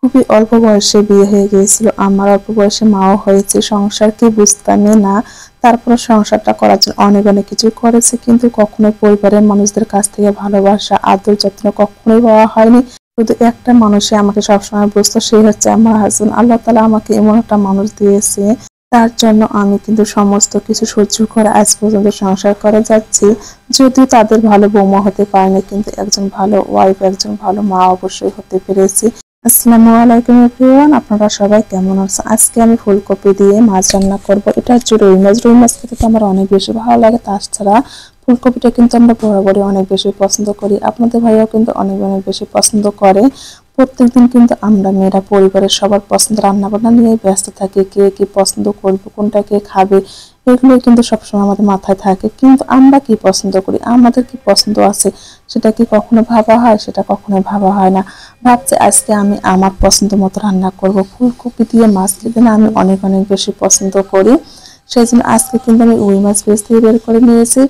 খুবই অল্প বয়সে বিয়ে হয়ে গিয়েছিল আমার, অল্প বয়সে মাও হয়েছে। সংসার কি বুঝতামই না। তারপরে সংসারটা করার জন্য অনেক অনেক কিছু করেছে, কিন্তু কখনোই পরিবারের মানুষদের কাছ থেকে ভালোবাসা, আদর যত্ন কখনোই পাওয়া হয়নি। শুধু একটা মানুষই আমাকে সবসময় বুঝতো, সেই হচ্ছে আমার হাজবেন্ড। আল্লাহ তাআলা আমাকে এমন একটা মানুষ দিয়েছে, তার জন্য আমি কিন্তু সমস্ত কিছু সহ্য করে আজ পর্যন্ত সংসার করে যাচ্ছি। যদিও তাদের ভালো বৌমা হতে পারেনি, কিন্তু একজন ভালো ওয়াইফ, একজন ভালো মা অবশ্যই হতে পেরেছি। আসসালামু আলাইকুম এভরিওয়ান, আপনারা সবাই কেমন আছেন? আজকে আমি ফুলকপি দিয়ে মাছ রান্না করব। এটা হচ্ছে রুই মাছ। রুই মাছ খেতে তো আমার অনেক বেশি ভালো লাগে। তাছাড়া ফুলকপিটা কিন্তু আমরা বরাবরই অনেক বেশি পছন্দ করি। আপনাদের ভাইয়াও কিন্তু অনেক অনেক বেশি পছন্দ করে। প্রত্যেকদিন কিন্তু আমরা মেয়েরা পরিবারের সবার পছন্দ রান্না বান্না নিয়ে ব্যস্ত থাকি। কে কি পছন্দ করবে, কোনটা কে খাবে, এগুলোই কিন্তু সবসময় আমাদের মাথায় থাকে। কিন্তু আমরা কি পছন্দ করি, আমাদের কি পছন্দ আছে, সেটা কি কখনো ভাবা হয়? সেটা কখনোই ভাবা হয় না। ভাবছি আজকে আমি আমার পছন্দ মতো রান্না করব। ফুলকপি দিয়ে মাছ খেতে না আমি অনেক অনেক বেশি পছন্দ করি। সেই জন্য আজকে কিন্তু আমি রুই মাছ ফ্রিজ থেকে বের করে নিয়েছি।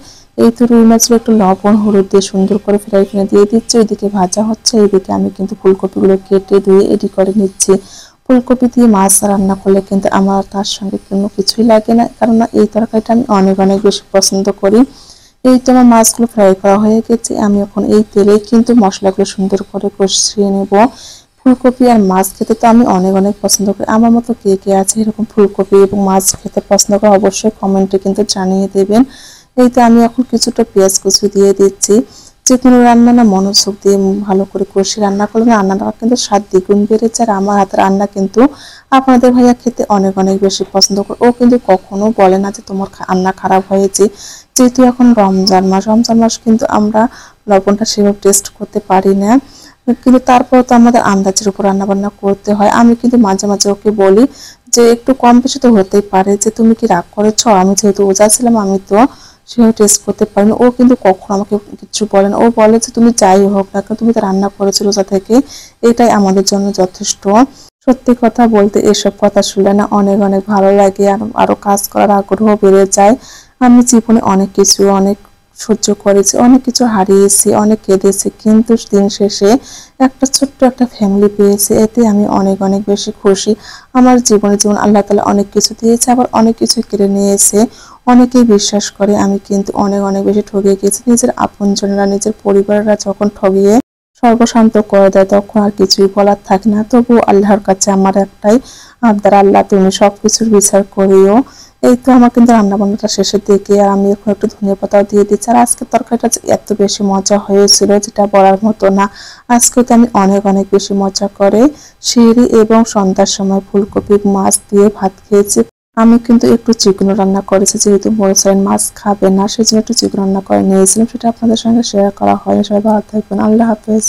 এই তো রুই মাছগুলো একটু লবণ হলুদ দিয়ে সুন্দর করে ফ্রাই প্যানে দিয়ে দিচ্ছি। ওইদিকে ভাজা হচ্ছে, এইদিকে আমি কিন্তু ফুলকপিগুলো কেটে ধুয়ে রেডি করে নিচ্ছি। ফুলকপি দিয়ে মাছ রান্না করলে কিন্তু আমার তার সঙ্গে কোনো কিছুই লাগে না, কারণ এই তরকারিটা আমি অনেক অনেক বেশি পছন্দ করি। এই তো আমার মাছগুলো ফ্রাই করা হয়ে গেছে। আমি এখন এই তেলেই কিন্তু মশলাগুলো সুন্দর করে কষিয়ে নেব। ফুলকপি আর মাছ খেতে তো আমি অনেক অনেক পছন্দ করি। আমার মতো কে কে আছে এরকম ফুলকপি এবং মাছ খেতে পছন্দ করে, অবশ্যই কমেন্টে কিন্তু জানিয়ে দেবেন। এই তো আমি এখন কিছুটা পেঁয়াজ কুচি দিয়ে দিচ্ছি। যে কোনো রান্না না মনোযোগ দিয়ে ভালো করে কষে রান্না করলে না রান্নাটা কিন্তু স্বাদ দ্বিগুণ বেড়ে যায়। আর আমার হাতের রান্না কিন্তু আপনাদের ভাইয়া খেতে অনেক অনেক বেশি পছন্দ করে। ও কিন্তু কখনো বলে না যে তোমার রান্না খারাপ হয়েছে। যেহেতু এখন রমজান মাস কিন্তু আমরা লবণটা সেভাবে টেস্ট করতে পারি না, কিন্তু তারপর তো আমাদের আন্দাজের উপর রান্না বান্না করতে হয়। আমি কিন্তু মাঝে মাঝে ওকে বলি যে একটু কম বেশি তো হতেই পারে, যে তুমি কি রাগ করেছ, আমি যেহেতু রোজা ছিলাম আমি তো সেভাবে টেস্ট করতে পারিনি। ও কিন্তু কখনো আমাকে কিছু বলে না। ও বলে যে তুমি যাই হোক না কেন, তুমি তো রান্না করেছো রোজা থেকে, এটাই আমাদের জন্য যথেষ্ট। সত্যি কথা বলতে এসব কথা শুনলে না অনেক অনেক ভালো লাগে, আর আরো কাজ করার আগ্রহ বেড়ে যায়। আমি জীবনে অনেক কিছু অনেক সহ্য করেছি, অনেক কিছু হারিয়েছি, অনেক কেঁদেছি, কিন্তু দিন শেষে একটা ছোট্ট একটা ফ্যামিলি পেয়েছি, এতে আমি অনেক অনেক বেশি খুশি। আমার জীবনে যেমন আল্লাহ তাআলা অনেক কিছু দিয়েছে, আবার অনেক কিছু কেড়ে নিয়েছে। অনেকেই বিশ্বাস করে আমি কিন্তু অনেক অনেক বেশি ঠকে গেছি। নিজের আপনজনেরা, নিজের পরিবাররা যখন ঠগিয়ে সর্বশান্ত করে দেয়, তখন আর কিছুই বলার থাকে না। তবু আল্লাহর কাছে আমার একটাই আবদার, আল্লাহ তুমি সবকিছুর বিচার করিও। এই তো আমার কিন্তু রান্না বান্নাটা শেষের দিকে, আর আমি এখন একটু ধনিয়া পাতাও দিয়ে দিচ্ছি। আর আজকে তরকারিটা যে এত বেশি মজা হয়েছিল যেটা বলার মতো না। আজকে তো আমি অনেক অনেক বেশি মজা করে সিঁড়ি এবং সন্ধ্যার সময় ফুলকপি মাছ দিয়ে ভাত খেয়েছি। আমি কিন্তু একটু চিকন রান্না করেছি, যেহেতু বলছিলেন মাছ খাবে না, সেজন্য একটু চিকন রান্না করে নিয়েছিলাম। সেটা আপনাদের সঙ্গে শেয়ার করা হয়। সবাই ভালো থাকবেন, আল্লাহ হাফেজ।